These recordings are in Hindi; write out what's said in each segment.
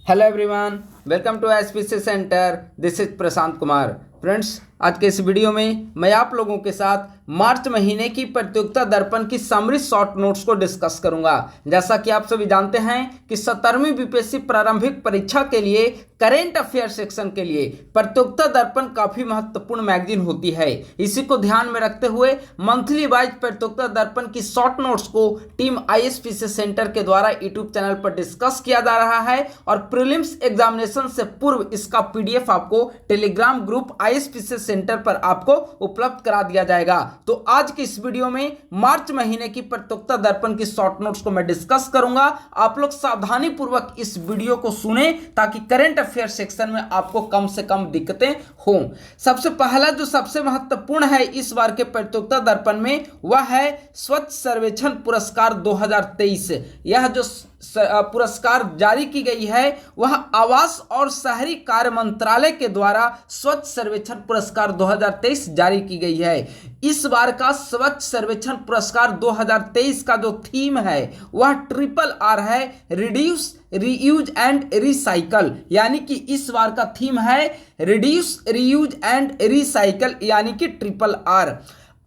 Hello everyone, welcome to SPC centre. This is Prashant Kumar. Friends, आज के इस वीडियो में मैं आप लोगों के साथ मार्च महीने की प्रतियोगिता दर्पण की समरी शॉर्ट नोट्स को डिस्कस करूंगा। जैसा कि आप सभी जानते हैं कि 17वीं बीपीएससी प्रारंभिक परीक्षा के लिए करेंट अफेयर सेक्शन के लिए प्रतियोगिता दर्पण काफी महत्वपूर्ण मैगजीन होती है। इसी को ध्यान में रखते हुए मंथली वाइज प्रतियोगिता दर्पण की शॉर्ट नोट्स को टीम आईएसपीसी सेंटर के द्वारा यूट्यूब चैनल पर डिस्कस किया जा रहा है और प्रीलिम्स एग्जामिनेशन से पूर्व इसका पीडीएफ आपको टेलीग्राम ग्रुप आईएसपीसी सेंटर पर आपको उपलब्ध करा दिया जाएगा। तो आज की इस वीडियो में मार्च महीने की प्रतियोगिता दर्पण की शॉर्ट नोट्स को मैं डिस्कस करूंगा। आप लोग सावधानी पूर्वक इस वीडियो को सुने ताकि करंट अफेयर सेक्शन में आपको कम से कम दिक्कतें हों। सबसे पहला जो सबसे महत्वपूर्ण है इस बार के प्रतियोगिता दर्पण में वह है स्वच्छ सर्वेक्षण पुरस्कार 2023। यह जो पुरस्कार जारी की गई है वह आवास और शहरी कार्य मंत्रालय के द्वारा स्वच्छ सर्वेक्षण पुरस्कार 2023 जारी की गई है। इस बार का स्वच्छ सर्वेक्षण पुरस्कार 2023 का जो थीम है वह RRR है, रिड्यूस, रीयूज एंड रिसाइकल। यानी कि इस बार का थीम है रिड्यूस, रीयूज एंड रिसाइकल यानी कि RRR।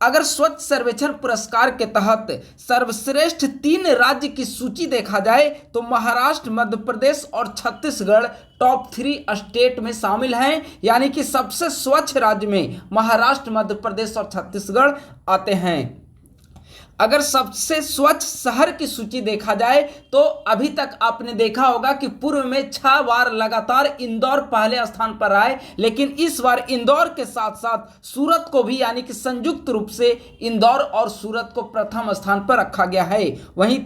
अगर स्वच्छ सर्वेक्षण पुरस्कार के तहत सर्वश्रेष्ठ 3 राज्य की सूची देखा जाए तो महाराष्ट्र, मध्य प्रदेश और छत्तीसगढ़ टॉप 3 स्टेट में शामिल हैं। यानी कि सबसे स्वच्छ राज्य में महाराष्ट्र, मध्य प्रदेश और छत्तीसगढ़ आते हैं। अगर सबसे स्वच्छ शहर की सूची देखा जाए तो अभी तक आपने देखा होगा कि पूर्व में 6 बार लगातार इंदौर पहले स्थान पर आए, लेकिन इस बार इंदौर के साथ साथ सूरत को भी यानी कि संयुक्त रूप से इंदौर और सूरत को प्रथम स्थान पर रखा गया है। वहीं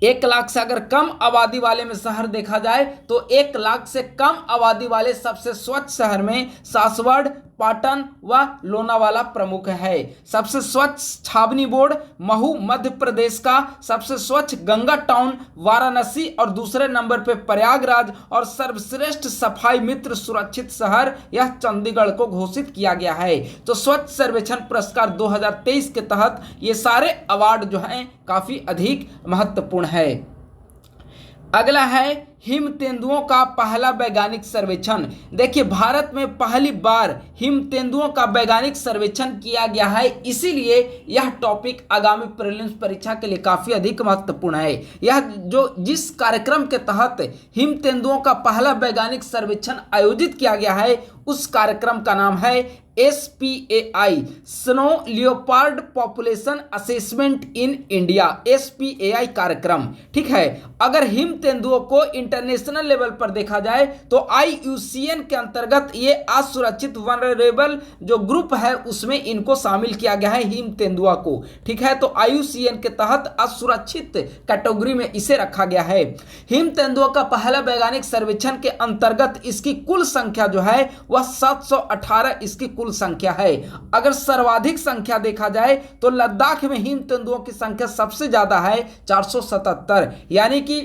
1 लाख से अगर कम आबादी वाले में शहर देखा जाए तो 1 लाख से कम आबादी वाले सबसे स्वच्छ शहर में सासवड़, पाटन व लोनावाला प्रमुख है। सबसे स्वच्छ छावनी बोर्ड महू मध्य प्रदेश का, सबसे स्वच्छ गंगा टाउन वाराणसी और दूसरे नंबर पे प्रयागराज और सर्वश्रेष्ठ सफाई मित्र सुरक्षित शहर यह चंडीगढ़ को घोषित किया गया है। तो स्वच्छ सर्वेक्षण पुरस्कार 2023 के तहत ये सारे अवार्ड जो हैं काफी अधिक महत्वपूर्ण है। अगला है हिम तेंदुओं का पहला वैज्ञानिक सर्वेक्षण। देखिए, भारत में पहली बार हिम तेंदुओं का वैज्ञानिक सर्वेक्षण किया गया है, इसीलिए यह टॉपिक आगामी प्रीलिम्स परीक्षा के लिए काफी अधिक महत्वपूर्ण है। यह जो जिस कार्यक्रम के तहत हिम तेंदुओं का पहला वैज्ञानिक सर्वेक्षण आयोजित किया गया है उस कार्यक्रम का नाम है SPAI, snow leopard population assessment in India. SPAI कार्यक्रम, ठीक है। अगर हिम तेंदुओं को इंटरनेशनल लेवल पर देखा जाए तो IUCN के अंतर्गत ये असुरक्षित वनरेबल जो ग्रुप है उसमें इनको शामिल किया गया है हिम तेंदुआ को, ठीक है। तो IUCN के तहत असुरक्षित कैटेगरी में इसे रखा गया है। हिम तेंदुआ का पहला वैज्ञानिक सर्वेक्षण के अंतर्गत इसकी कुल संख्या जो है वह 718 इसकी कुल संख्या है। अगर सर्वाधिक संख्या देखा जाए तो लद्दाख में हिम तेंदुओं की संख्या सबसे ज्यादा है 477। यानी कि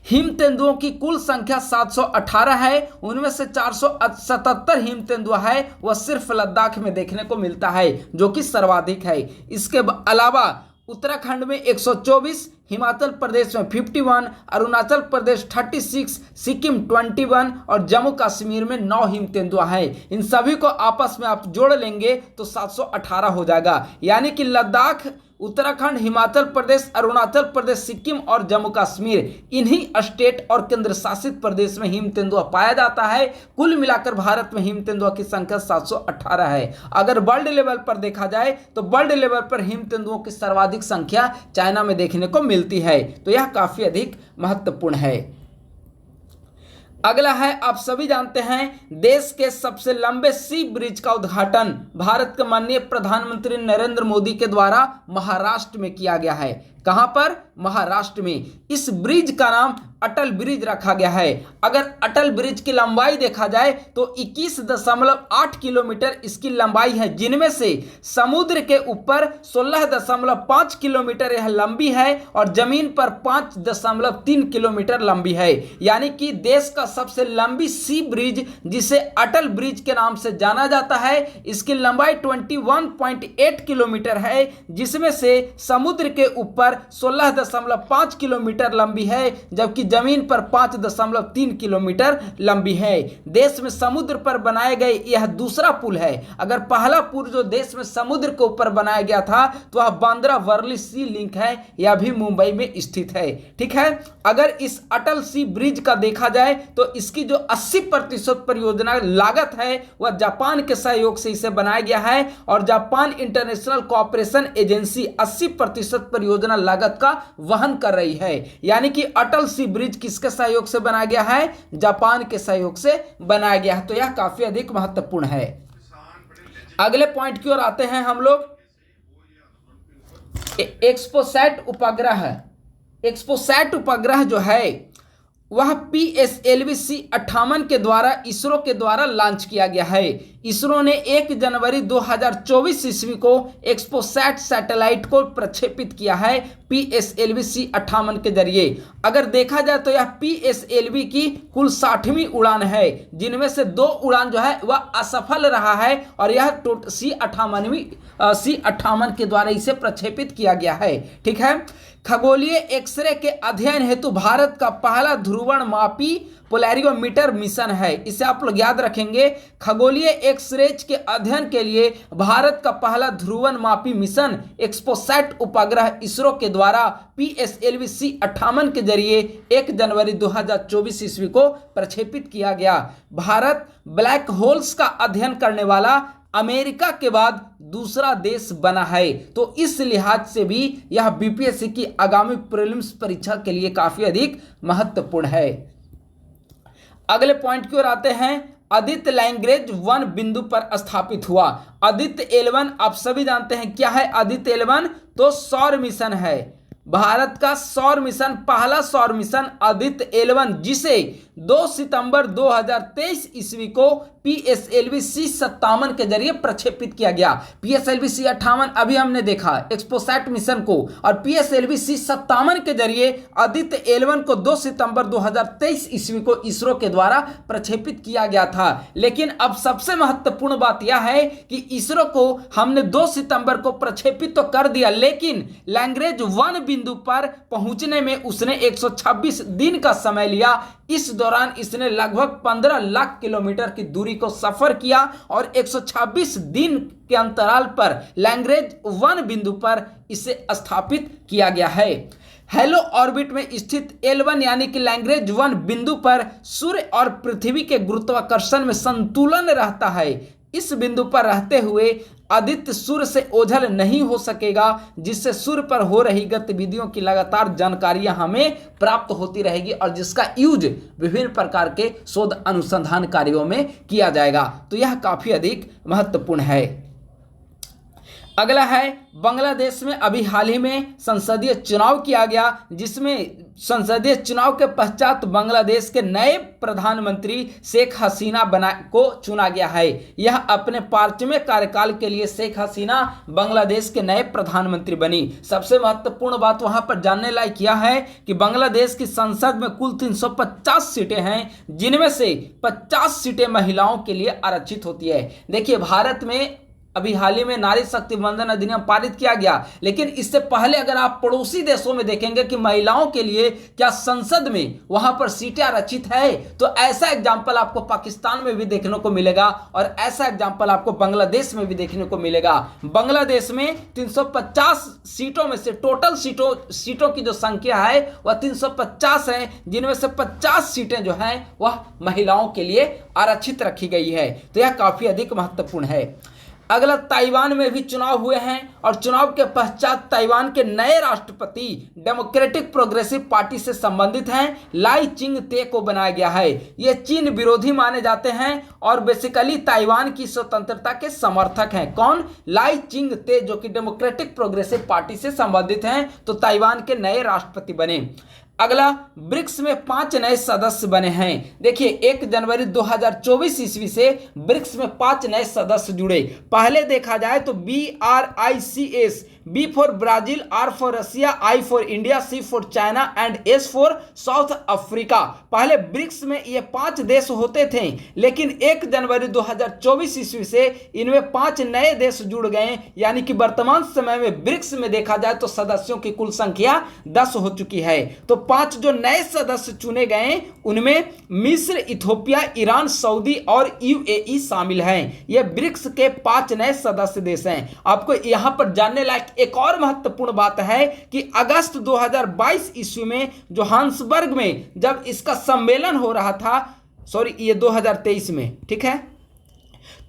हिम तेंदुओं की कुल संख्या 718 है, उनमें से 477 हिम तेंदुआ है वह सिर्फ लद्दाख में देखने को मिलता है जो कि सर्वाधिक है। इसके अलावा उत्तराखंड में 124, हिमाचल प्रदेश में 51, अरुणाचल प्रदेश 36, सिक्किम 21 और जम्मू कश्मीर में 9 हिम तेंदुआ है। इन सभी को आपस में आप जोड़ लेंगे तो 718 हो जाएगा। यानी कि लद्दाख, उत्तराखंड, हिमाचल प्रदेश, अरुणाचल प्रदेश, सिक्किम और जम्मू कश्मीर इन्हीं स्टेट और केंद्र शासित प्रदेश में हिम तेंदुआ पाया जाता है। कुल मिलाकर भारत में हिम तेंदुआ की संख्या 718 है। अगर वर्ल्ड लेवल पर देखा जाए तो वर्ल्ड लेवल पर हिम तेंदुओं की सर्वाधिक संख्या चाइना में देखने को मिलती है। तो यह काफी अधिक महत्वपूर्ण है। अगला है, आप सभी जानते हैं देश के सबसे लंबे सी ब्रिज का उद्घाटन भारत के माननीय प्रधानमंत्री नरेंद्र मोदी के द्वारा महाराष्ट्र में किया गया है। कहां पर? महाराष्ट्र में। इस ब्रिज का नाम अटल ब्रिज रखा गया है। अगर अटल ब्रिज की लंबाई देखा जाए तो 21.8 किलोमीटर इसकी लंबाई है, जिनमें से समुद्र के ऊपर 16.5 किलोमीटर यह लंबी है और जमीन पर 5.3 किलोमीटर लंबी है। यानी कि देश का सबसे लंबी सी ब्रिज जिसे अटल ब्रिज के नाम से जाना जाता है, इसकी लंबाई 21.8 किलोमीटर है, जिसमें से समुद्र के ऊपर 16.5 किलोमीटर लंबी है, जबकि जमीन पर 5.3 किलोमीटर लंबी है। देश में समुद्र पर बनाए गए यह दूसरा पुल है। अगर पहला पुल जो देश में समुद्र के ऊपर बनाया गया था तो वह बांद्रा वर्ली सी लिंक है, यह भी मुंबई में स्थित है। ठीक है, अगर इस अटल सी ब्रिज का देखा जाए तो इसकी जो 80% परियोजना लागत है वह जापान के सहयोग से इसे बनाया गया है और जापान इंटरनेशनल कोऑपरेशन एजेंसी 80% परियोजना लागत का वहन कर रही है। यानी कि अटल सी ब्रिज किसके सहयोग से बनाया गया है? जापान के सहयोग से बनाया गया है। तो यह काफी अधिक महत्वपूर्ण है। अगले पॉइंट की ओर आते हैं हम लोग। एक्सपोसैट उपग्रह, एक्सपोसैट उपग्रह जो है वह PSLV-C58 के द्वारा इसरो के द्वारा लॉन्च किया गया है। इसरो ने 1 जनवरी 2024 ईस्वी को एक्सपोसैट सैटेलाइट को प्रक्षेपित किया है PSLV-C58 के जरिए। अगर देखा जाए तो यह PSLV की कुल 60वीं उड़ान है, जिनमें से 2 उड़ान जो है वह असफल रहा है और यह C58 के द्वारा इसे प्रक्षेपित किया गया है। ठीक है, खगोलीय एक्सरे के अध्ययन हेतु भारत का पहला ध्रुवण मापी पोलैरियोमीटर मिशन है। इसे आप लोग याद रखेंगे। खगोलीय एक्सरेज के अध्ययन के लिए भारत का पहला ध्रुवण मापी मिशन एक्सपोसैट उपग्रह इसरो के द्वारा PSLV-C58 के जरिए 1 जनवरी 2024 ईस्वी को प्रक्षेपित किया गया। भारत ब्लैक होल्स का अध्ययन करने वाला अमेरिका के बाद दूसरा देश बना है। तो इस लिहाज से भी यह बीपीएससी की आगामी प्रीलिम्स परीक्षा के लिए काफी अधिक महत्वपूर्ण है। अगले पॉइंट की ओर आते हैं। आदित्य लैंग्रेज 1 बिंदु पर स्थापित हुआ। आदित्य L1 आप सभी जानते हैं क्या है आदित्य L1? तो सौर मिशन है। भारत का सौर मिशन, पहला सौर मिशन आदित्य L1, जिसे 2 सितंबर 2023 ईस्वी को PSLV-C57 के जरिए प्रक्षेपित किया गया। PSLV-C58 अभी हमने देखा एक्सपोसैट मिशन को, और PSLV-C57 के जरिए आदित्य L1 को 2 सितंबर 2023 ईस्वी को इसरो के द्वारा प्रक्षेपित किया गया था। लेकिन अब सबसे महत्वपूर्ण बात यह है कि इसरो को हमने 2 सितंबर को प्रक्षेपित तो कर दिया, लेकिन लैंग्रेज 1 बिंदु पर पहुंचने में उसने 126 दिन का समय लिया। इस दौरान इसने लगभग 15 लाख किलोमीटर की दूरी को सफर किया और 126 दिन के अंतराल पर लैंग्रेज 1 बिंदु पर इसे स्थापित किया गया है। हेलो ऑर्बिट में स्थित L1 यानी कि लैंग्रेज 1 बिंदु पर सूर्य और पृथ्वी के गुरुत्वाकर्षण में संतुलन रहता है। इस बिंदु पर रहते हुए आदित्य सूर्य से ओझल नहीं हो सकेगा, जिससे सूर्य पर हो रही गतिविधियों की लगातार जानकारियां हमें प्राप्त होती रहेगी और जिसका यूज विभिन्न प्रकार के शोध अनुसंधान कार्यों में किया जाएगा। तो यह काफी अधिक महत्वपूर्ण है। अगला है, बांग्लादेश में अभी हाल ही में संसदीय चुनाव किया गया, जिसमें संसदीय चुनाव के पश्चात बांग्लादेश के नए प्रधानमंत्री शेख हसीना को चुना गया है। यह अपने 5वें कार्यकाल के लिए शेख हसीना बांग्लादेश के नए प्रधानमंत्री बनी। सबसे महत्वपूर्ण बात वहां पर जानने लायक यह है कि बांग्लादेश की संसद में कुल 350 सीटें हैं, जिनमें से 50 सीटें महिलाओं के लिए आरक्षित होती है। देखिए, भारत में अभी हाल ही में नारी शक्ति वंदन अधिनियम पारित किया गया, लेकिन इससे पहले अगर आप पड़ोसी देशों में देखेंगे कि महिलाओं के लिए क्या संसद में वहां पर सीटें आरक्षित है, तो ऐसा एग्जाम्पल आपको पाकिस्तान में भी देखने को मिलेगा और ऐसा एग्जाम्पल आपको बांग्लादेश में भी देखने को मिलेगा। बांग्लादेश में 350 सीटों में से टोटल सीटों की जो संख्या है वह 350 है, जिनमें से 50 सीटें जो हैं वह महिलाओं के लिए आरक्षित रखी गई है। तो यह काफी अधिक महत्वपूर्ण है। अगला, ताइवान में भी चुनाव हुए हैं और चुनाव के पश्चात ताइवान के नए राष्ट्रपति डेमोक्रेटिक प्रोग्रेसिव पार्टी से संबंधित हैं, लाई चिंग ते को बनाया गया है। ये चीन विरोधी माने जाते हैं और बेसिकली ताइवान की स्वतंत्रता के समर्थक हैं। कौन? लाई चिंग ते, जो कि डेमोक्रेटिक प्रोग्रेसिव पार्टी से संबंधित हैं, तो ताइवान के नए राष्ट्रपति बने। अगला, ब्रिक्स में 5 नए सदस्य बने हैं। देखिए, 1 जनवरी 2024 ईस्वी से ब्रिक्स में 5 नए सदस्य जुड़े। पहले देखा जाए तो BRICS B for Brazil, R for Russia, I for India, C for China and S for South Africa. पहले ब्रिक्स में ये 5 देश होते थे, लेकिन 1 जनवरी 2024 ईस्वी से इनमें 5 नए देश जुड़ गए, यानी कि वर्तमान समय में ब्रिक्स में देखा जाए तो सदस्यों की कुल संख्या 10 हो चुकी है। तो 5 जो नए सदस्य चुने गए उनमें मिस्र, इथोपिया, ईरान, सऊदी और यूएई शामिल हैं। ये ब्रिक्स के 5 नए सदस्य देश हैं। आपको यहां पर जानने लायक एक और महत्वपूर्ण बात है कि अगस्त 2022 ईस्वी में जोहान्सबर्ग में जब इसका सम्मेलन हो रहा था, सॉरी ये 2023 में, ठीक है,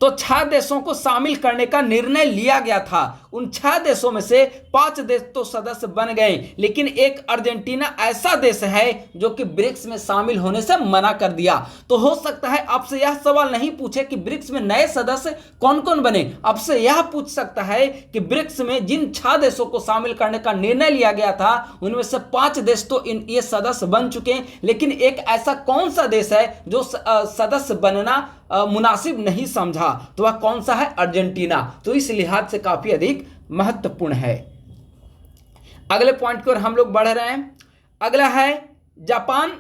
तो 6 देशों को शामिल करने का निर्णय लिया गया था। उन 6 देशों में से 5 देश तो सदस्य बन गए, लेकिन एक अर्जेंटीना ऐसा देश है जो कि ब्रिक्स में शामिल होने से मना कर दिया। तो हो सकता है आपसे यह सवाल नहीं पूछे कि ब्रिक्स में नए सदस्य कौन कौन बने, आपसे यह पूछ सकता है कि ब्रिक्स में जिन 6 देशों को शामिल करने का निर्णय लिया गया था उनमें से 5 देश तो ये सदस्य बन चुके हैं, लेकिन एक ऐसा कौन सा देश है जो सदस्य बनना मुनासिब नहीं समझा, तो वह कौन सा है? अर्जेंटीना। तो इस लिहाज से काफी अधिक महत्वपूर्ण है। अगले पॉइंट की ओर हम लोग बढ़ रहे हैं। अगला है जापान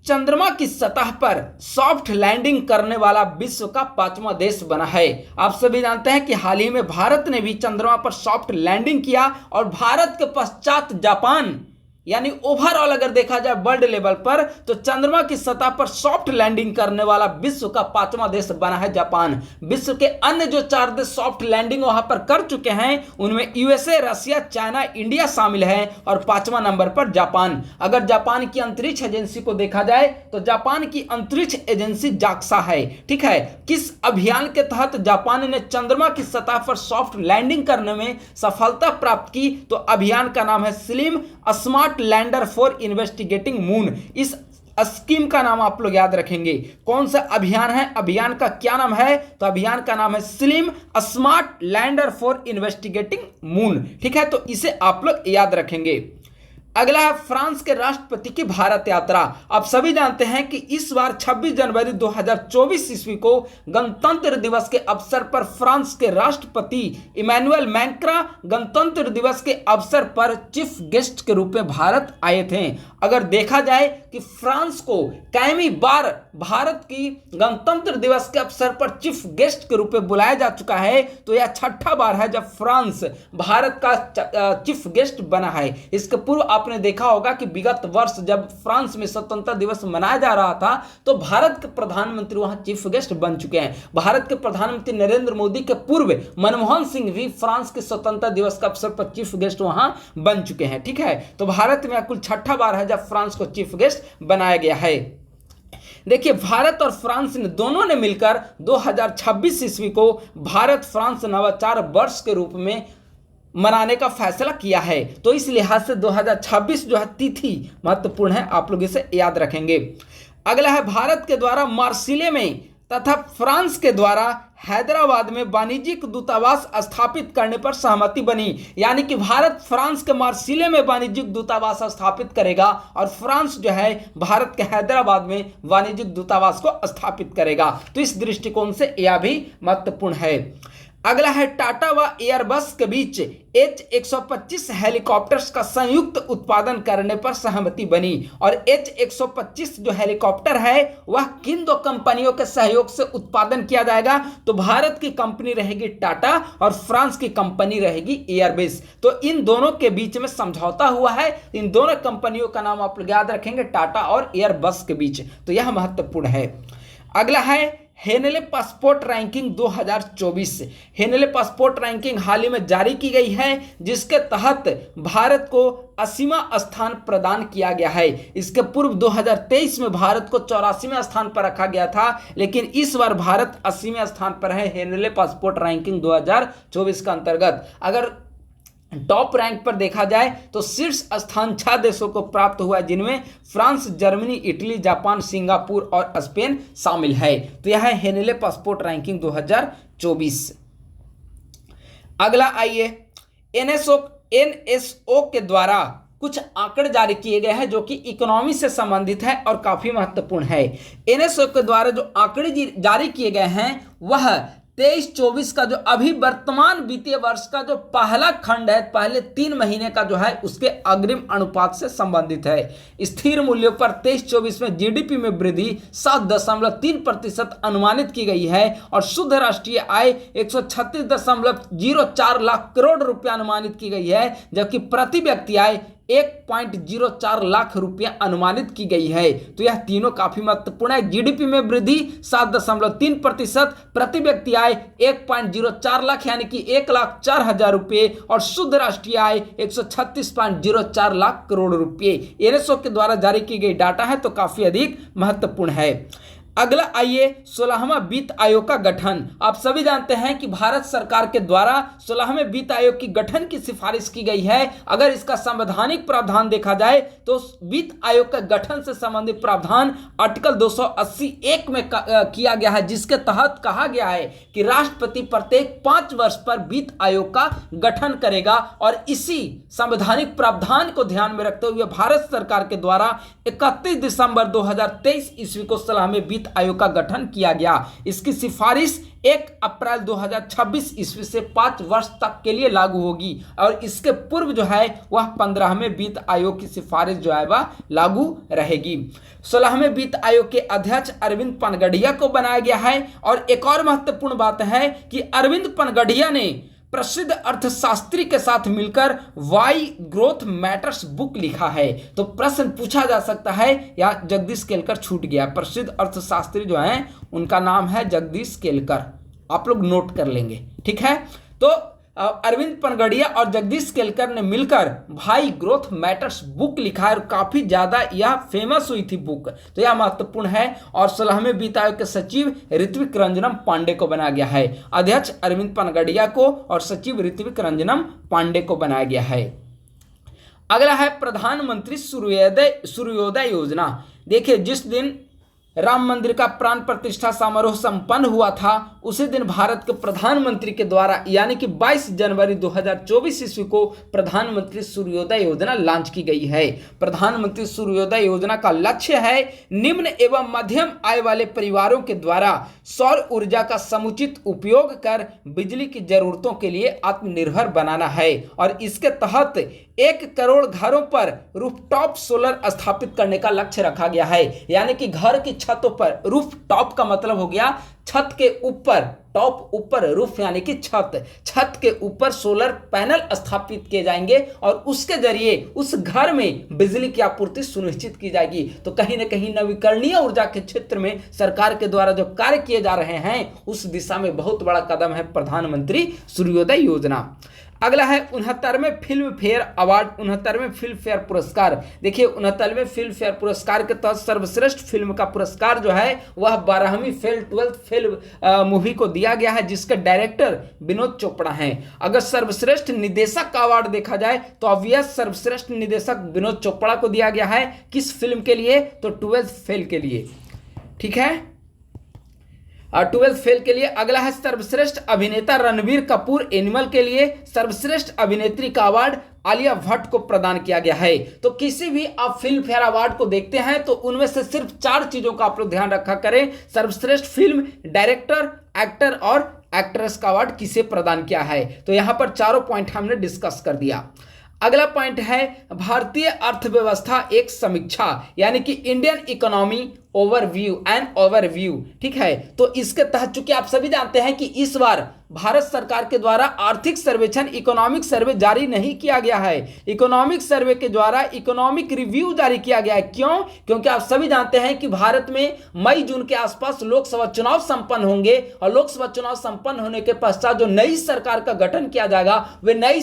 चंद्रमा की सतह पर सॉफ्ट लैंडिंग करने वाला विश्व का 5वां देश बना है। आप सभी जानते हैं कि हाल ही में भारत ने भी चंद्रमा पर सॉफ्ट लैंडिंग किया और भारत के पश्चात जापान, यानी ओवरऑल अगर देखा जाए वर्ल्ड लेवल पर, तो चंद्रमा की सतह पर सॉफ्ट लैंडिंग करने वाला विश्व का 5वां देश बना है जापान। विश्व के अन्य जो 4 देश सॉफ्ट लैंडिंग वहां पर कर चुके हैं उनमें यूएसए, रसिया, चाइना, इंडिया शामिल है और 5वां नंबर पर जापान। अगर जापान की अंतरिक्ष एजेंसी को देखा जाए तो जापान की अंतरिक्ष एजेंसी जाक्सा है, ठीक है। किस अभियान के तहत जापान ने चंद्रमा की सतह पर सॉफ्ट लैंडिंग करने में सफलता प्राप्त की? तो अभियान का नाम है slim smart lander for investigating moon. इस स्कीम का नाम आप लोग याद रखेंगे। कौन सा अभियान है? अभियान का क्या नाम है? तो अभियान का नाम है slim smart lander for investigating moon, ठीक है। तो इसे आप लोग याद रखेंगे। अगला है फ्रांस के राष्ट्रपति की भारत यात्रा। आप सभी जानते हैं कि इस बार 26 जनवरी 2024 ईस्वी को गणतंत्र दिवस के अवसर पर फ्रांस के राष्ट्रपति इमैनुअल मैक्रॉन गणतंत्र दिवस के अवसर पर चीफ गेस्ट के रूप में भारत आए थे। अगर देखा जाए कि फ्रांस को कईवीं बार भारत की गणतंत्र दिवस के अवसर पर चीफ गेस्ट के रूप में बुलाया जा चुका है, तो यह 6ठा बार है जब फ्रांस भारत का चीफ गेस्ट बना है। इसके पूर्व आपने देखा होगा कि विगत वर्ष जब फ्रांस में स्वतंत्रता दिवस मनाया जा रहा था तो भारत के प्रधानमंत्री वहां चीफ गेस्ट बन चुके हैं। भारत के प्रधानमंत्री नरेंद्र मोदी के पूर्व मनमोहन सिंह भी फ्रांस के स्वतंत्रता दिवस के अवसर पर चीफ गेस्ट वहां बन चुके हैं, ठीक है। तो भारत में कुल 6ठा बार है जब फ्रांस को चीफ गेस्ट बनाया गया है। देखिए, भारत और फ्रांस ने दोनों ने मिलकर 2026 ईस्वी को भारत फ्रांस नवाचार वर्ष के रूप में मनाने का फैसला किया है। तो इस लिहाज से 2026 जो है तिथि महत्वपूर्ण है, आप लोग इसे याद रखेंगे। अगला है भारत के द्वारा मार्सिले में तथा फ्रांस के द्वारा हैदराबाद में वाणिज्यिक दूतावास स्थापित करने पर सहमति बनी। यानी कि भारत फ्रांस के मार्सिले में वाणिज्यिक दूतावास स्थापित करेगा और फ्रांस जो है भारत के हैदराबाद में वाणिज्यिक दूतावास को स्थापित करेगा। तो इस दृष्टिकोण से यह भी महत्वपूर्ण है। अगला है टाटा व एयरबस के बीच H-125 हेलीकॉप्टर्स का संयुक्त उत्पादन करने पर सहमति बनी। और H-125 जो हेलीकॉप्टर है वह किन 2 कंपनियों के सहयोग से उत्पादन किया जाएगा? तो भारत की कंपनी रहेगी टाटा और फ्रांस की कंपनी रहेगी एयरबस। तो इन दोनों के बीच में समझौता हुआ है। इन दोनों कंपनियों का नाम आप लोग याद रखेंगे, टाटा और एयरबस के बीच। तो यह महत्वपूर्ण है। अगला है हेनेले पासपोर्ट रैंकिंग 2024। हेनेले पासपोर्ट रैंकिंग हाल ही में जारी की गई है, जिसके तहत भारत को 80वां स्थान प्रदान किया गया है। इसके पूर्व 2023 में भारत को 84वें स्थान पर रखा गया था, लेकिन इस बार भारत 80वें स्थान पर है हेनेले पासपोर्ट रैंकिंग 2024 का अंतर्गत। अगर टॉप रैंक पर देखा जाए तो शीर्ष स्थान 6 देशों को प्राप्त हुआ है, जिनमें France, Germany, Italy, Japan, Singapore और स्पेन शामिल है। तो यह है हेनेले पासपोर्ट रैंकिंग 2024। अगला आइए, एनएसओ के द्वारा कुछ आंकड़े जारी किए गए हैं जो कि इकोनॉमी से संबंधित है और काफी महत्वपूर्ण है। एनएसओ के द्वारा जो आंकड़े जारी किए गए हैं वह 23-24 का जो अभी वर्तमान वित्तीय वर्ष का जो पहला खंड है, पहले 3 महीने का जो है उसके अग्रिम अनुपात से संबंधित है। स्थिर मूल्यों पर 23-24 में जीडीपी में वृद्धि 7.3% अनुमानित की गई है और शुद्ध राष्ट्रीय आय 136.04 लाख करोड़ रुपया अनुमानित की गई है, जबकि प्रति व्यक्ति आय 1.04 लाख रुपया अनुमानित की गई है। तो यह तीनों काफी महत्वपूर्ण है। जीडीपी में वृद्धि 7.3%, प्रति व्यक्ति आय 1.04 लाख यानी कि 1,04,000 रुपये और शुद्ध राष्ट्रीय आय 136.04 लाख करोड़ रुपये एनएसओ के द्वारा जारी की गई डाटा है, तो काफी अधिक महत्वपूर्ण है। अगला आइए 16वां वित्त आयोग का गठन। आप सभी जानते हैं कि भारत सरकार के द्वारा 16वें वित्त आयोग की गठन की सिफारिश की गई है। अगर इसका संवैधानिक प्रावधान देखा जाए तो वित्त आयोग का गठन से संबंधित प्रावधान आर्टिकल 280(1) में किया गया है, जिसके तहत कहा गया है कि राष्ट्रपति प्रत्येक 5 वर्ष पर वित्त आयोग का गठन करेगा और इसी संवैधानिक प्रावधान को ध्यान में रखते हुए भारत सरकार के द्वारा 31 दिसंबर 2023 ईस्वी को 16वें वित्त आयोग का गठन किया गया। इसकी सिफारिश 1 अप्रैल 2026 ईस्वी से 5 वर्ष तक के लिए लागू होगी और इसके पूर्व जो है वह 15वें वित्त आयोग की सिफारिश जो है वह लागू रहेगी। 16वें वित्त आयोग के अध्यक्ष अरविंद पनगड़िया को बनाया गया है और एक और महत्वपूर्ण बात है कि अरविंद पनगड़िया ने प्रसिद्ध अर्थशास्त्री के साथ मिलकर वाई ग्रोथ मैटर्स बुक लिखा है। तो प्रश्न पूछा जा सकता है या जगदीश केलकर छूट गया। प्रसिद्ध अर्थशास्त्री जो हैं उनका नाम है जगदीश केलकर, आप लोग नोट कर लेंगे, ठीक है। तो अरविंद पनगड़िया और जगदीश केलकर ने मिलकर भाई ग्रोथ मैटर्स बुक लिखा है और काफी ज्यादा यह फेमस हुई थी बुक, तो यह महत्वपूर्ण है। और 16वें वित्त आयोग के सचिव ऋत्विक रंजनम पांडे को बनाया गया है। अध्यक्ष अरविंद पनगड़िया को और सचिव ऋत्विक रंजनम पांडे को बनाया गया है। अगला है प्रधानमंत्री सूर्योदय योजना। देखिए, जिस दिन राम मंदिर का प्राण प्रतिष्ठा समारोह संपन्न हुआ था उसी दिन भारत के प्रधानमंत्री के द्वारा यानी कि 22 जनवरी 2024 ईस्वी को प्रधानमंत्री सूर्योदय योजना लॉन्च की गई है। प्रधानमंत्री सूर्योदय योजना का लक्ष्य है निम्न एवं मध्यम आय वाले परिवारों के द्वारा सौर ऊर्जा का समुचित उपयोग कर बिजली की जरूरतों के लिए आत्मनिर्भर बनाना है और इसके तहत 1 करोड़ घरों पर रूफटॉप सोलर स्थापित करने का लक्ष्य रखा गया है। यानी कि घर की छतों पर, रूफटॉप का मतलब हो गया छत के ऊपर, टॉप ऊपर, रूफ यानी कि छत के ऊपर सोलर पैनल स्थापित किए जाएंगे और उसके जरिए उस घर में बिजली की आपूर्ति सुनिश्चित की जाएगी। तो कहीं ना कहीं नवीकरणीय ऊर्जा के क्षेत्र में सरकार के द्वारा जो कार्य किए जा रहे हैं उस दिशा में बहुत बड़ा कदम है प्रधानमंत्री सूर्योदय योजना। अगला है 69वें फिल्म फेयर अवार्ड, 69वें फिल्म फेयर पुरस्कार। देखिए, 69वें फिल्म फेयर पुरस्कार के तहत सर्वश्रेष्ठ फिल्म का पुरस्कार जो है वह 12वीं फेल 12th फिल्म मूवी को दिया गया है, जिसके डायरेक्टर विनोद चोपड़ा हैं। अगर सर्वश्रेष्ठ निदेशक का अवार्ड देखा जाए तो ऑब्वियस सर्वश्रेष्ठ निदेशक विनोद चोपड़ा को दिया गया है। किस फिल्म के लिए? तो 12th फेल के लिए, ठीक है, 12th फेल के लिए। अगला है सर्वश्रेष्ठ अभिनेता रणबीर कपूर एनिमल के लिए। सर्वश्रेष्ठ अभिनेत्री का अवार्ड आलिया भट्ट को प्रदान किया गया है। तो किसी भी आप फिल्म फेयर अवार्ड को देखते हैं तो उनमें से सिर्फ 4 चीजों का आप लोग ध्यान रखा करें। सर्वश्रेष्ठ फिल्म, डायरेक्टर, एक्टर और एक्ट्रेस का अवार्ड किसे प्रदान किया है। तो यहां पर चारों पॉइंट हमने डिस्कस कर दिया। अगला पॉइंट है भारतीय अर्थव्यवस्था एक समीक्षा, यानी कि Indian economy overview and overview, ठीक है। तो इसके तहत चूंकि आप सभी जानते हैं कि इस बार भारत सरकार के द्वारा आर्थिक सर्वेक्षण, इकोनॉमिक सर्वे जारी नहीं किया गया है। इकोनॉमिक सर्वे के द्वारा इकोनॉमिक रिव्यू जारी किया गया है। क्यों? क्योंकि आप सभी जानते हैं कि भारत में मई जून के आसपास लोकसभा चुनाव संपन्न होंगे और लोकसभा चुनाव संपन्न होने के पश्चात जो नई सरकार का गठन किया जाएगा वे नए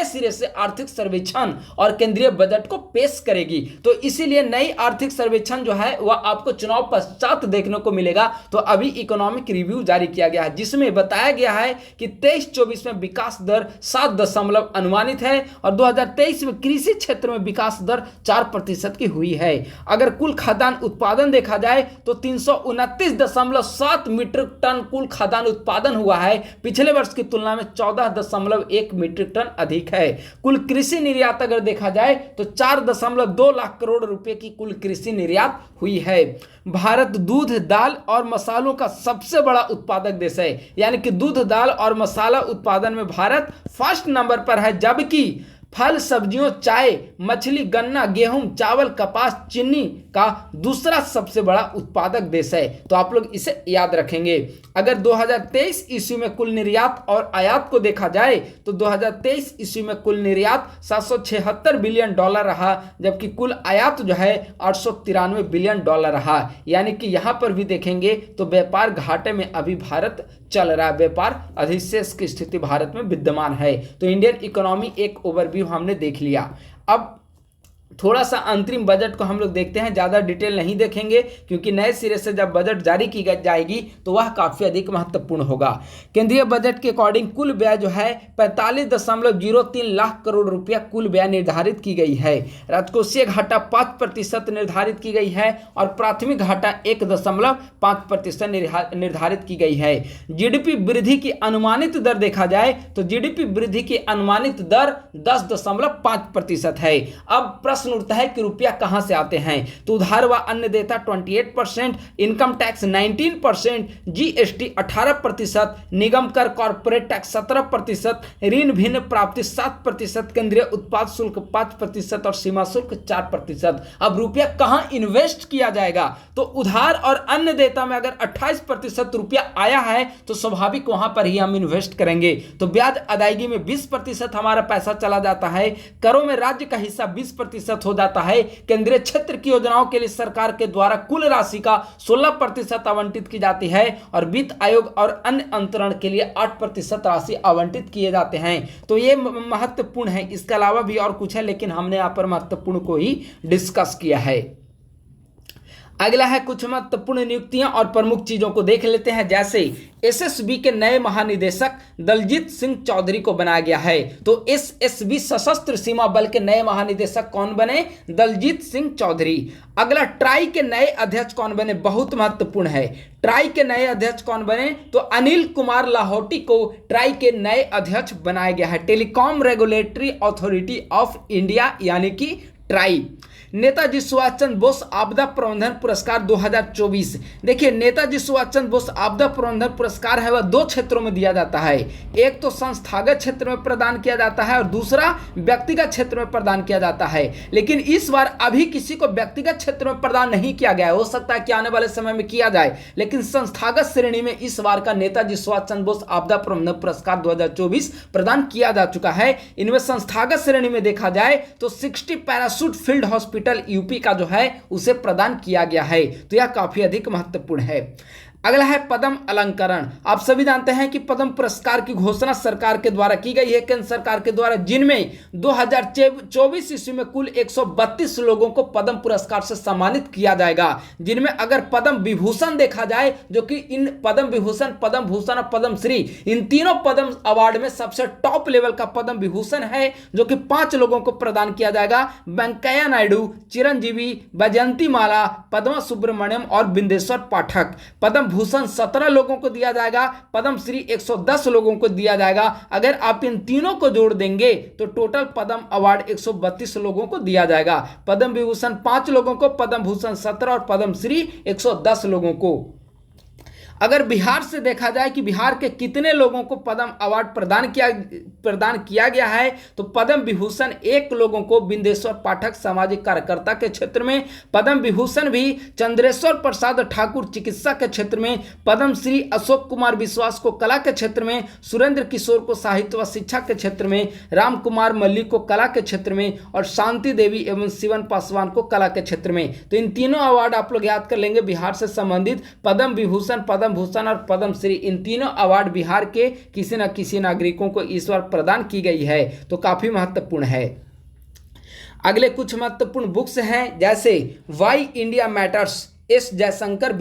सिरे से आर्थिक सर्वेक्षण और केंद्रीय बजट को पेश करेगी। तो इसीलिए नई आर्थिक सर्वेक्षण जो है वह आपको चुनाव पश्चात देखने को मिलेगा। तो अभी इकोनॉमिक रिव्यू जारी किया गया है जिसमें बताया गया है कि 23-24 में विकास दर 7 अनुमानित है और 2023 में कृषि क्षेत्र में विकास दर 4% की हुई है। अगर कुल खाद्यान्न उत्पादन देखा जाए तो 329.7 मीट्रिक टन कुल खाद्यान्न उत्पादन हुआ है, पिछले वर्ष की तुलना में 14.1 मीट्रिक टन अधिक है। कुल कृषि निर्यात अगर देखा जाए तो 4.2 लाख करोड़ रुपए की कुल कृषि निर्यात हुई है। भारत दूध, दाल और मसालों का सबसे बड़ा उत्पादक देश है, यानी कि दूध, दाल और मसाला उत्पादन में भारत फर्स्ट नंबर पर है, जबकि फल, सब्जियों, चाय, मछली, गन्ना, गेहूं, चावल, कपास, चीनी का दूसरा सबसे बड़ा उत्पादक देश है। तो आप लोग इसे याद रखेंगे। अगर 2023 ईस्वी में कुल निर्यात और आयात को देखा जाए तो 2023 ईस्वी में कुल निर्यात 776 बिलियन डॉलर रहा, जबकि कुल आयात जो है 893 बिलियन डॉलर रहा। यानी कि यहां पर भी देखेंगे तो व्यापार घाटे में अभी भारत चल रहा है, व्यापार अधिशेष की स्थिति भारत में विद्यमान है। तो इंडियन इकोनॉमी एक ओवरव्यू हमने देख लिया। अब थोड़ा सा अंतरिम बजट को हम लोग देखते हैं, ज़्यादा डिटेल नहीं देखेंगे क्योंकि नए सिरे से जब बजट जारी की जाएगी तो वह काफ़ी अधिक महत्वपूर्ण होगा। केंद्रीय बजट के अकॉर्डिंग कुल व्यय जो है 45.03 लाख करोड़ रुपया कुल व्यय निर्धारित की गई है। राजकोषीय घाटा 5% निर्धारित की गई है और प्राथमिक घाटा 1.5% निर्धारित की गई है। जीडीपी वृद्धि की अनुमानित दर देखा जाए तो जीडीपी वृद्धि की अनुमानित दर 10.5% है। अब प्रश्न उठता है कि रुपया कहां से आते हैं, तो उधार व अन्य देयता 28%, इनकम टैक्स 19%, जीएसटी 18%, निगम कर कॉर्पोरेट टैक्स 17%, ऋण भिन्न प्राप्ति 7%, केंद्रीय उत्पाद शुल्क 5% और सीमा शुल्क 4%। अब रुपया कहां इन्वेस्ट किया जाएगा, तो उधार और अन्य देयता में अगर 28% रुपया आया है तो स्वाभाविक वहां पर ही हम इन्वेस्ट करेंगे। तो ब्याज अदायगी में 20% हमारा पैसा चला जाता है, करों में राज्य का हिस्सा 20% हो जाता है, केंद्रीय क्षेत्र की योजनाओं के लिए सरकार के द्वारा कुल राशि का 16% आवंटित की जाती है और वित्त आयोग और अन्य अंतरण के लिए 8% राशि आवंटित किए जाते हैं। तो ये महत्वपूर्ण है, इसके अलावा भी और कुछ है लेकिन हमने यहाँ पर महत्वपूर्ण को ही डिस्कस किया है। अगला है कुछ महत्वपूर्ण नियुक्तियां और प्रमुख चीजों को देख लेते हैं। जैसे एसएसबी के नए महानिदेशक दलजीत सिंह चौधरी को बनाया गया है। तो एसएसबी सशस्त्र सीमा बल के नए महानिदेशक कौन बने? दलजीत सिंह चौधरी। अगला ट्राई के नए अध्यक्ष कौन बने? बहुत महत्वपूर्ण है। ट्राई के नए अध्यक्ष कौन बने? तो अनिल कुमार लाहौटी को ट्राई के नए अध्यक्ष बनाया गया है। Telecom regulatory authority of India यानी कि ट्राई। नेताजी सुभाष चंद्र बोस आपदा प्रबंधन पुरस्कार 2024। देखिए, नेताजी सुभाष चंद्र बोस आपदा प्रबंधन पुरस्कार है वह दो क्षेत्रों में दिया जाता है। एक तो संस्थागत क्षेत्र में प्रदान किया जाता है और दूसरा व्यक्तिगत क्षेत्र में प्रदान किया जाता है। लेकिन इस बार अभी किसी को व्यक्तिगत क्षेत्र में प्रदान नहीं किया गया है, हो सकता है कि आने वाले समय में किया जाए, लेकिन संस्थागत श्रेणी में इस बार का नेताजी सुभाष चंद्र बोस आपदा प्रबंधन पुरस्कार 2024 प्रदान किया जा चुका है। इनमें संस्थागत श्रेणी में देखा जाए तो 60 पैराशूट फील्ड हॉस्पिटल यूपी का जो है उसे प्रदान किया गया है। तो यह काफी अधिक महत्वपूर्ण है। अगला है पद्म अलंकरण। आप सभी जानते हैं कि पद्म पुरस्कार की घोषणा सरकार के द्वारा की गई है, केंद्र सरकार के द्वारा, जिनमें 2024 ईस्वी में कुल 132 लोगों को पद्म पुरस्कार से सम्मानित किया जाएगा। जिनमें अगर पद्म विभूषण देखा जाए, जो कि इन पद्म विभूषण, पद्म भूषण और पद्म श्री, इन तीनों पद्म अवार्ड में सबसे टॉप लेवल का पद्म विभूषण है, जो कि 5 लोगों को प्रदान किया जाएगा। वेंकैया नायडू, चिरंजीवी, वैजयंती माला, पद्मा सुब्रमण्यम और बिंदेश्वर पाठक। पद्म भूषण 17 लोगों को दिया जाएगा, पद्म श्री 110 लोगों को दिया जाएगा। अगर आप इन तीनों को जोड़ देंगे तो टोटल पद्म अवार्ड 132 लोगों को दिया जाएगा। पद्म विभूषण 5 लोगों को, पद्म भूषण 17 और पद्म श्री 110 लोगों को। अगर बिहार से देखा जाए कि बिहार के कितने लोगों को पद्म अवार्ड प्रदान किया गया है, तो पद्म विभूषण 1 लोगों को, बिंदेश्वर पाठक सामाजिक कार्यकर्ता के क्षेत्र में, पद्म विभूषण भी चंद्रेश्वर प्रसाद ठाकुर चिकित्सा के क्षेत्र में, पद्म श्री अशोक कुमार विश्वास को कला के क्षेत्र में, सुरेंद्र किशोर को साहित्य व शिक्षा के क्षेत्र में, राम कुमार मल्लिक को कला के क्षेत्र में और शांति देवी एवं शिवन पासवान को कला के क्षेत्र में। तो इन तीनों अवार्ड आप लोग याद कर लेंगे। बिहार से संबंधित पद्म विभूषण, पद्म भूषण और पद्म श्री, इन तीनों अवार्ड बिहार के किसी न किसी नागरिकों को इस बार प्रदान की गई है, तो काफी महत्वपूर्ण है। अगले कुछ महत्वपूर्ण बुक्स हैं, जैसे why India matters, S Jaishankar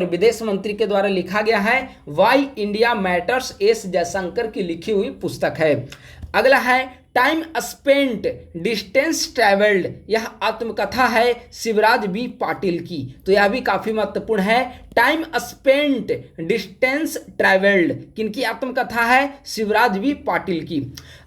विदेश मंत्री के द्वारा लिखा गया है। Why India matters, S Jaishankar की लिखी हुई पुस्तक है। अगला है टाइम स्पेंट डिस्टेंस ट्रैवल्ड, यह आत्मकथा है शिवराज बी पाटिल की। तो यह भी काफी महत्वपूर्ण है। टाइम स्पेंट डिस्टेंस ट्रैवल्ड किनकी आत्मकथा है? शिवराज बी पाटिल की।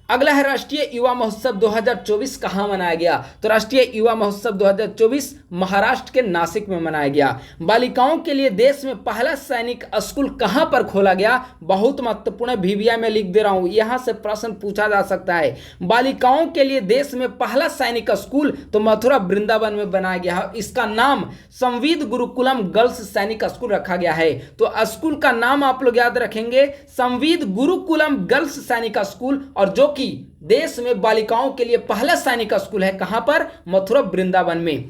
अगला है राष्ट्रीय युवा महोत्सव 2024 कहाँ मनाया गया। तो राष्ट्रीय युवा महोत्सव 2024 महाराष्ट्र के नासिक में मनाया गया। बालिकाओं के लिए देश में पहला सैनिक स्कूल कहाँ पर खोला गया, बहुत महत्वपूर्ण, VVI में लिख दे रहा हूं, यहां से प्रश्न पूछा जा सकता है। बालिकाओं के लिए देश में पहला सैनिक स्कूल तो मथुरा वृंदावन में बनाया गया है। इसका नाम संविद गुरुकुलम गर्ल्स सैनिक स्कूल रखा गया है। तो स्कूल का नाम आप लोग याद रखेंगे, संविद गुरुकुलम गर्ल्स सैनिक स्कूल, और जो कि देश में बालिकाओं के लिए पहला सैनिक स्कूल है। कहां पर? मथुरा वृंदावन में।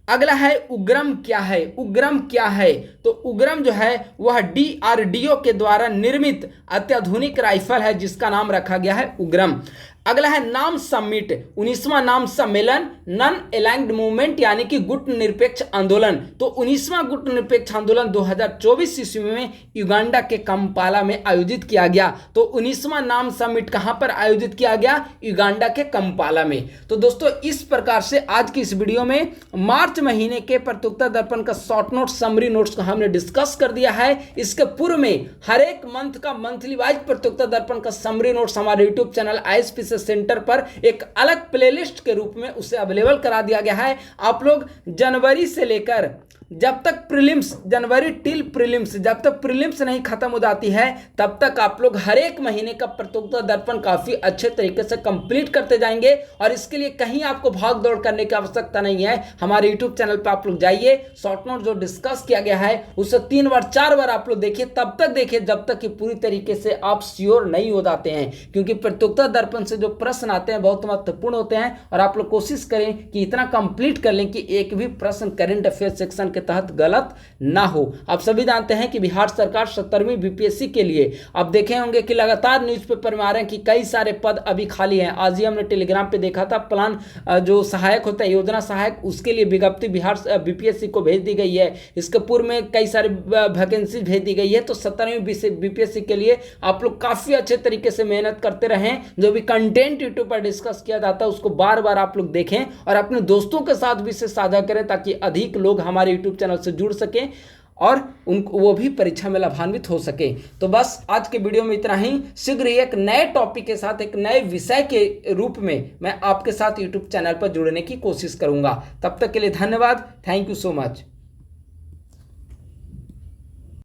अगला है उग्रम क्या है। उग्रम क्या है? तो उग्रम जो है वह DRDO के द्वारा निर्मित अत्याधुनिक राइफल है जिसका नाम रखा गया है उग्रम। अगला है नाम समिट, 19वां नाम सम्मेलन नॉन अलाइन्ड मूवमेंट यानी कि गुट निरपेक्ष आंदोलन। तो 19वां गुट निरपेक्ष आंदोलन 2024 ईस्वी में युगांडा के कंपाला में आयोजित किया गया। तो 19वां नाम समिट कहां पर आयोजित किया गया? युगांडा के कंपाला में। तो दोस्तों इस प्रकार से आज की इस वीडियो में मार्च महीने के प्रतियोगिता दर्पण का शॉर्ट नोट समरी नोट्स को हमने डिस्कस कर दिया है। इसके पूर्व में हर एक मंथ का मंथली वाइज प्रतियोगिता दर्पण का समरी नोट्स हमारे यूट्यूब चैनल ISPCS सेंटर पर एक अलग प्लेलिस्ट के रूप में उसे अवेलेबल करा दिया गया है। आप लोग जनवरी से लेकर जब तक प्रीलिम्स, जनवरी टिल प्रीलिम्स, जब तक प्रीलिम्स नहीं खत्म हो जाती है तब तक आप लोग हर एक महीने का प्रतियोगिता दर्पण काफी अच्छे तरीके से कंप्लीट करते जाएंगे। और इसके लिए कहीं आपको भाग दौड़ करने की आवश्यकता नहीं है। हमारे यूट्यूब चैनल पर आप लोग जाइए, शॉर्ट नोट जो डिस्कस किया गया है उसे 3 बार 4 बार आप लोग देखिए, तब तक देखिए जब तक कि पूरी तरीके से आप श्योर नहीं हो जाते हैं। क्योंकि प्रतियोगिता दर्पण से जो प्रश्न आते हैं बहुत महत्वपूर्ण होते हैं और आप लोग कोशिश करें कि इतना कंप्लीट कर लें कि एक भी प्रश्न करंट अफेयर सेक्शन के तहत गलत ना हो। आप सभी जानते हैं कि बिहार सरकार 17वीं BPSC के लिए आप देखे होंगे कि लगातार न्यूज़पेपर में आ रहे हैं कि कई सारे पद अभी खाली हैं। आज ही हमने टेलीग्राम पे देखा था, प्लान जो सहायक होता है, योजना सहायक, उसके लिए विज्ञप्ति बिहार BPSC को भेज दी गई है। इसके पूर्व में कई सारे वैकेंसी भेज दी गई है। तो 17वीं BPSC के लिए आप लोग काफी अच्छे तरीके से मेहनत करते रहें। जो भी कंटेंट यूट्यूब पर डिस्कस किया जाता है उसको बार बार आप लोग देखें और अपने दोस्तों के साथ भी इसे साझा करें ताकि अधिक लोग हमारे यूट्यूब चैनल से जुड़ सकें और उनको वो भी परीक्षा में लाभान्वित हो सके। तो बस आज के वीडियो में इतना ही। शीघ्र ही एक नए टॉपिक के साथ, एक नए विषय के रूप में मैं आपके साथ यूट्यूब चैनल पर जुड़ने की कोशिश करूंगा। तब तक के लिए धन्यवाद। Thank you so much.